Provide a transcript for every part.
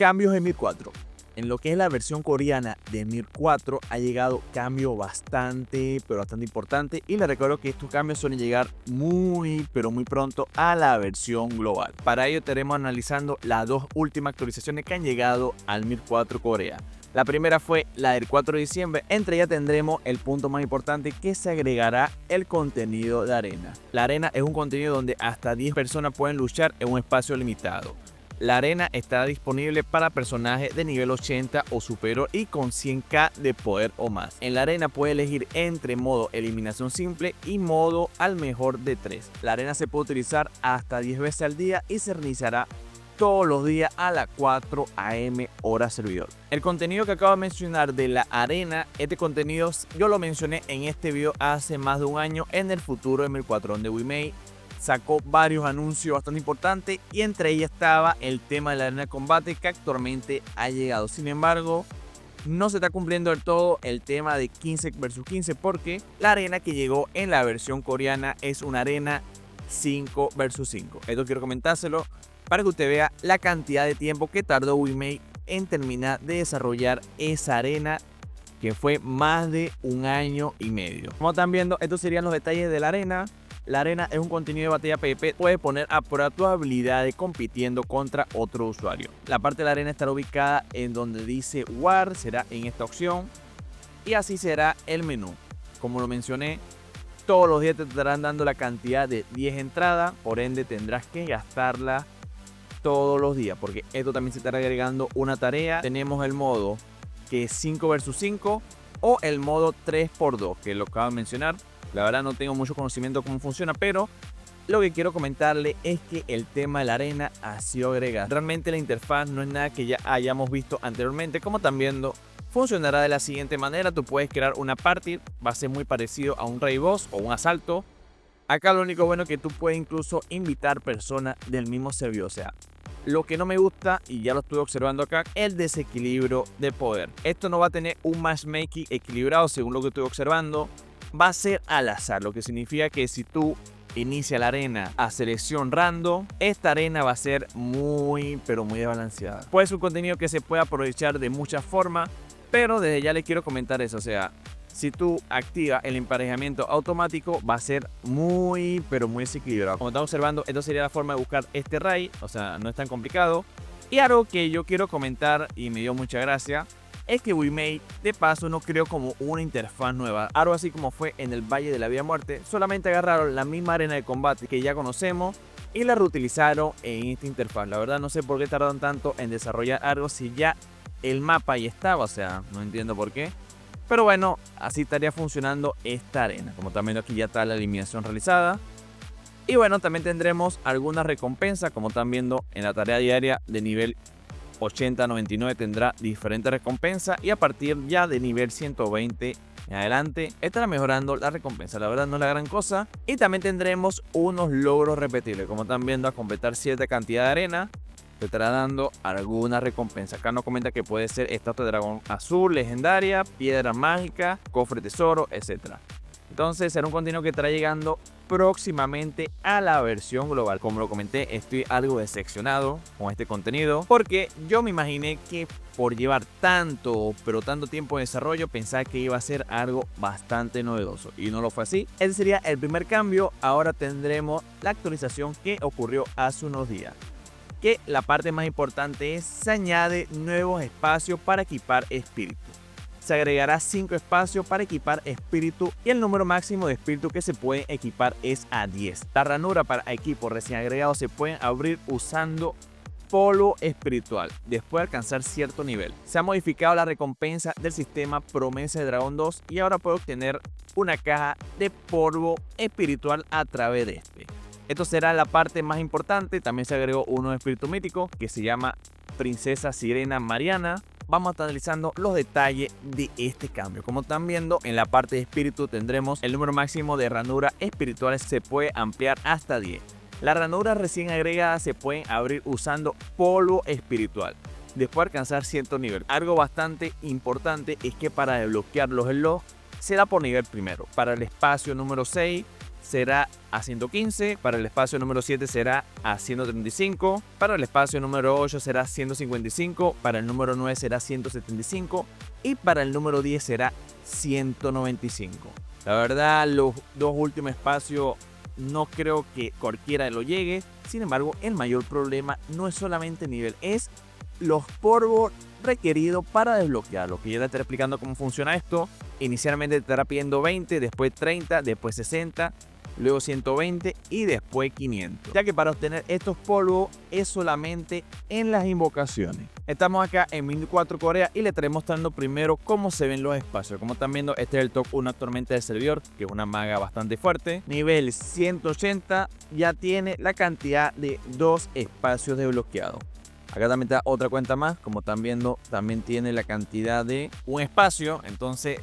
Cambios en Mir 4. En lo que es la versión coreana de Mir 4 ha llegado cambio bastante importante, y les recuerdo que estos cambios suelen llegar muy pronto a la versión global. Para ello estaremos analizando las dos últimas actualizaciones que han llegado al Mir 4 Corea. La primera fue la del 4 de diciembre. Entre ellas tendremos el punto más importante, que se agregará el contenido de arena. La arena es un contenido donde hasta 10 personas pueden luchar en un espacio limitado. La arena estará disponible para personajes de nivel 80 o superior y con 100k de poder o más. En la arena puede elegir entre modo eliminación simple y modo al mejor de 3. La arena se puede utilizar hasta 10 veces al día y se reiniciará todos los días a las 4 AM hora servidor. El contenido que acabo de mencionar de la arena, este contenido yo lo mencioné en este video hace más de un año en el futuro de Mir 4, donde Wimei sacó varios anuncios bastante importantes y entre ellas estaba el tema de la arena de combate, que actualmente ha llegado. Sin embargo, no se está cumpliendo del todo el tema de 15 versus 15, porque la arena que llegó en la versión coreana es una arena 5 versus 5. Esto quiero comentárselo para que usted vea la cantidad de tiempo que tardó Wimei en terminar de desarrollar esa arena, que fue más de un año y medio. Como están viendo, estos serían los detalles de la arena. La arena es un contenido de batalla PvP. Puedes poner a prueba tus habilidades compitiendo contra otro usuario. La parte de la arena estará ubicada en donde dice War, será en esta opción. Y así será el menú. Como lo mencioné, todos los días te estarán dando la cantidad de 10 entradas. Por ende tendrás que gastarla todos los días, porque esto también se estará agregando una tarea. Tenemos el modo que es 5 versus 5 o el modo 3x2, que lo acabo de mencionar. La verdad no tengo mucho conocimiento de cómo funciona, pero lo que quiero comentarle es que el tema de la arena ha sido agregado. Realmente la interfaz no es nada que ya hayamos visto anteriormente. Como están viendo, funcionará de la siguiente manera. Tú puedes crear una party, va a ser muy parecido a un raid boss o un asalto. Acá lo único bueno es que tú puedes incluso invitar personas del mismo servidor. O sea, lo que no me gusta, y ya lo estuve observando acá, el desequilibrio de poder. Esto no va a tener un matchmaking equilibrado, según lo que estoy observando. Va a ser al azar, lo que significa que si tú inicias la arena a selección random, esta arena va a ser muy desbalanceada. Puede ser un contenido que se puede aprovechar de muchas formas, pero desde ya les quiero comentar eso. O sea, si tú activas el emparejamiento automático, va a ser muy desequilibrado. Como están observando, esto sería la forma de buscar este raid. O sea, no es tan complicado. Y algo que yo quiero comentar y me dio mucha gracia es que Wimei de paso no creó como una interfaz nueva, algo así como fue en el Valle de la Vida Muerte. Solamente agarraron la misma arena de combate que ya conocemos y la reutilizaron en esta interfaz. La verdad no sé por qué tardaron tanto en desarrollar algo si ya el mapa ahí estaba. O sea, no entiendo por qué. Pero bueno, así estaría funcionando esta arena. Como también aquí ya está la eliminación realizada. Y bueno, también tendremos algunas recompensas. Como están viendo, en la tarea diaria de nivel 80-99 tendrá diferentes recompensas, y a partir ya de nivel 120 en adelante estará mejorando la recompensa. La verdad no es la gran cosa. Y también tendremos unos logros repetibles. Como están viendo, a completar cierta cantidad de arena te estará dando alguna recompensa. Acá nos comenta que puede ser estatua de dragón azul, legendaria, piedra mágica, cofre tesoro, etc. Entonces será un contenido que estará llegando próximamente a la versión global. Como lo comenté, estoy algo decepcionado con este contenido, porque yo me imaginé que por llevar tanto tiempo de desarrollo, pensaba que iba a ser algo bastante novedoso, y no lo fue así. Ese sería el primer cambio. Ahora tendremos la actualización que ocurrió hace unos días, que la parte más importante es: se añade nuevos espacios para equipar espíritu. Se agregará 5 espacios para equipar espíritu, y el número máximo de espíritu que se puede equipar es a 10. La ranura para equipos recién agregados se pueden abrir usando polvo espiritual después de alcanzar cierto nivel. Se ha modificado la recompensa del sistema Promesa de Dragón 2 y ahora puede obtener una caja de polvo espiritual a través de este. Esto será la parte más importante. También se agregó uno de espíritu mítico que se llama Princesa Sirena Mariana. Vamos a estar analizando los detalles de este cambio. Como están viendo, en la parte de espíritu tendremos el número máximo de ranuras espirituales, se puede ampliar hasta 10. Las ranuras recién agregadas se pueden abrir usando polvo espiritual después de alcanzar cierto nivel. Algo bastante importante es que para desbloquear los slots será por nivel primero. Para el espacio número 6 será a 115, para el espacio número 7 será a 135, para el espacio número 8 será 155, para el número 9 será 175 y para el número 10 será 195. La verdad, los dos últimos espacios no creo que cualquiera lo llegue. Sin embargo, el mayor problema no es solamente el nivel, es los polvos requeridos para desbloquearlo, que ya te estaré explicando cómo funciona esto. Inicialmente te estará pidiendo 20, después 30, después 60, luego 120 y después 500, ya que para obtener estos polvos es solamente en las invocaciones. Estamos acá en Mil 4 Corea y le estaré mostrando primero cómo se ven los espacios. Como están viendo, este es el top 1 actualmente del servidor, que es una maga bastante fuerte. Nivel 180 ya tiene la cantidad de 2 espacios desbloqueados. Acá también está otra cuenta más, como están viendo, también tiene la cantidad de un espacio, entonces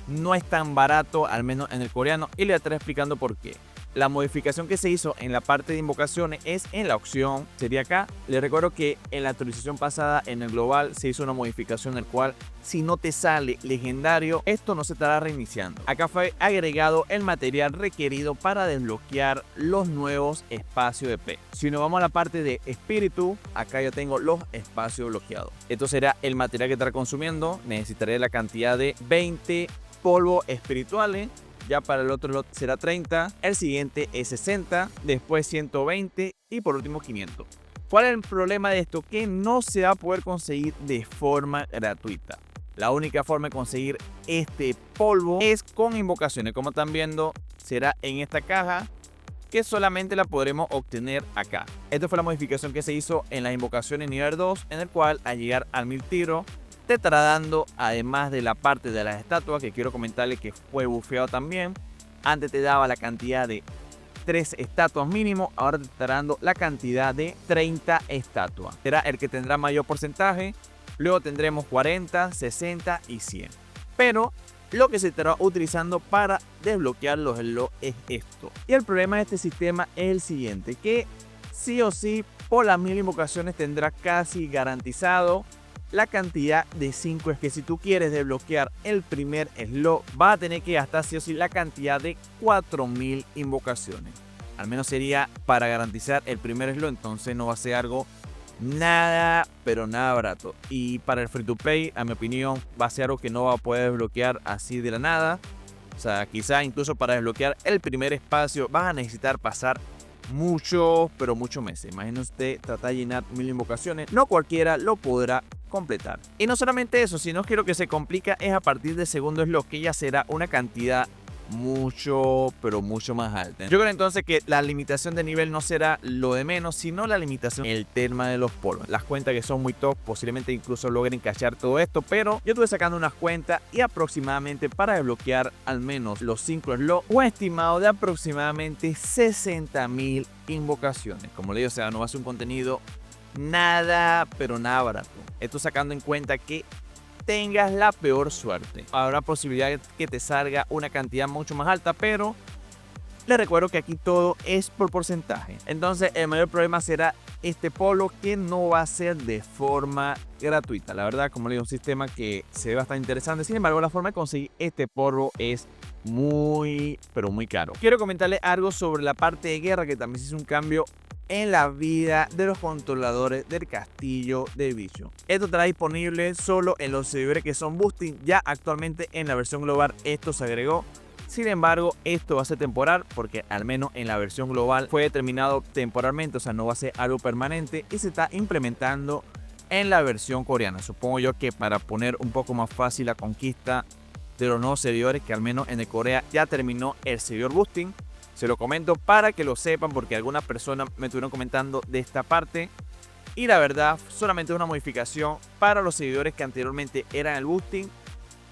no es tan barato, al menos en el coreano, y le estaré explicando por qué. La modificación que se hizo en la parte de invocaciones es en la opción, sería acá. Les recuerdo que en la actualización pasada en el global se hizo una modificación en el cual si no te sale legendario, esto no se estará reiniciando. Acá fue agregado el material requerido para desbloquear los nuevos espacios de P. Si nos vamos a la parte de espíritu, acá yo tengo los espacios bloqueados. Esto será el material que estará consumiendo. Necesitaré la cantidad de 20 polvos espirituales. Ya para el otro lot será 30, el siguiente es 60, después 120 y por último 500. ¿Cuál es el problema de esto? Que no se va a poder conseguir de forma gratuita. La única forma de conseguir este polvo es con invocaciones. Como están viendo, será en esta caja que solamente la podremos obtener acá. Esta fue la modificación que se hizo en las invocaciones nivel 2, en el cual al llegar al 1000 tiros, te estará dando, además de la parte de las estatuas, que quiero comentarles que fue bufeado también. Antes te daba la cantidad de 3 estatuas mínimo, ahora te estará dando la cantidad de 30 estatuas. Será el que tendrá mayor porcentaje, luego tendremos 40, 60 y 100. Pero lo que se estará utilizando para desbloquear los slots es esto. Y el problema de este sistema es el siguiente, que sí o sí por las 1000 invocaciones tendrás casi garantizado la cantidad de 5. Es que si tú quieres desbloquear el primer slot, vas a tener que gastar sí o sí la cantidad de 4000 invocaciones. Al menos sería para garantizar el primer slot, entonces no va a ser algo nada, pero nada barato. Y para el free to play, a mi opinión, va a ser algo que no va a poder desbloquear así de la nada. O sea, quizá incluso para desbloquear el primer espacio vas a necesitar pasar muchos, pero muchos meses. Imagínese usted tratar de llenar 1000 invocaciones. No cualquiera lo podrá completar. Y no solamente eso, sino que lo que se complica es a partir del segundo slot, que ya será una cantidad mucho, pero mucho más alta. Yo creo entonces que la limitación de nivel no será lo de menos, sino la limitación, el tema de los polvos. Las cuentas que son muy top, posiblemente incluso logren cachar todo esto, pero yo estuve sacando unas cuentas y aproximadamente para desbloquear al menos los 5 slots, un estimado de aproximadamente 60.000 invocaciones. Como le digo, o sea, no va a ser un contenido nada, pero nada barato. Esto sacando en cuenta que tengas la peor suerte. Habrá posibilidad de que te salga una cantidad mucho más alta, pero les recuerdo que aquí todo es por porcentaje. Entonces el mayor problema será este polvo, que no va a ser de forma gratuita. La verdad, como le digo, un sistema que se ve bastante interesante. Sin embargo, la forma de conseguir este polvo es muy, pero muy caro. Quiero comentarles algo sobre la parte de guerra, que también se hizo un cambio en la vida de los controladores del castillo de Vision. Esto estará disponible solo en los servidores que son boosting. Ya actualmente en la versión global esto se agregó. Sin embargo, esto va a ser temporal, porque al menos en la versión global fue determinado temporalmente, o sea, no va a ser algo permanente, y se está implementando en la versión coreana. Supongo yo que para poner un poco más fácil la conquista de los nuevos servidores, que al menos en el Corea ya terminó el servidor boosting. Se lo comento para que lo sepan, porque algunas personas me estuvieron comentando de esta parte. Y la verdad, solamente es una modificación para los servidores que anteriormente eran el boosting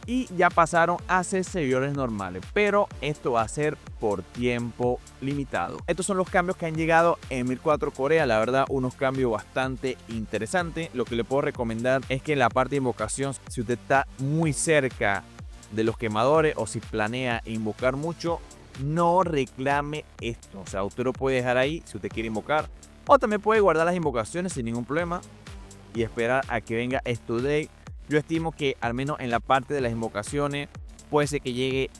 y ya pasaron a ser servidores normales. Pero esto va a ser por tiempo limitado. Estos son los cambios que han llegado en Mil 4 Corea. La verdad, unos cambios bastante interesantes. Lo que le puedo recomendar es que en la parte de invocación, si usted está muy cerca de los quemadores o si planea invocar mucho, no reclame esto. O sea, usted lo puede dejar ahí si usted quiere invocar, o también puede guardar las invocaciones sin ningún problema y esperar a que venga esto de. Yo estimo que al menos en la parte de las invocaciones puede ser que llegue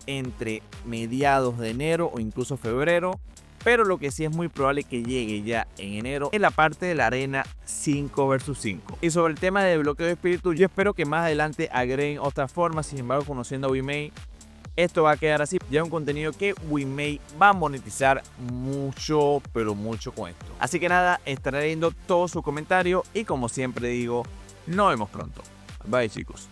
entre mediados de enero o incluso febrero. Pero lo que sí es muy probable que llegue ya en enero es la parte de la arena 5 vs 5. Y sobre el tema de bloqueo de espíritu, yo espero que más adelante agreguen otras formas. Sin embargo, conociendo a Wimei, esto va a quedar así. Ya es un contenido que Wimei va a monetizar mucho, pero mucho con esto. Así que nada, estaré leyendo todos sus comentarios y como siempre digo, nos vemos pronto. Bye chicos.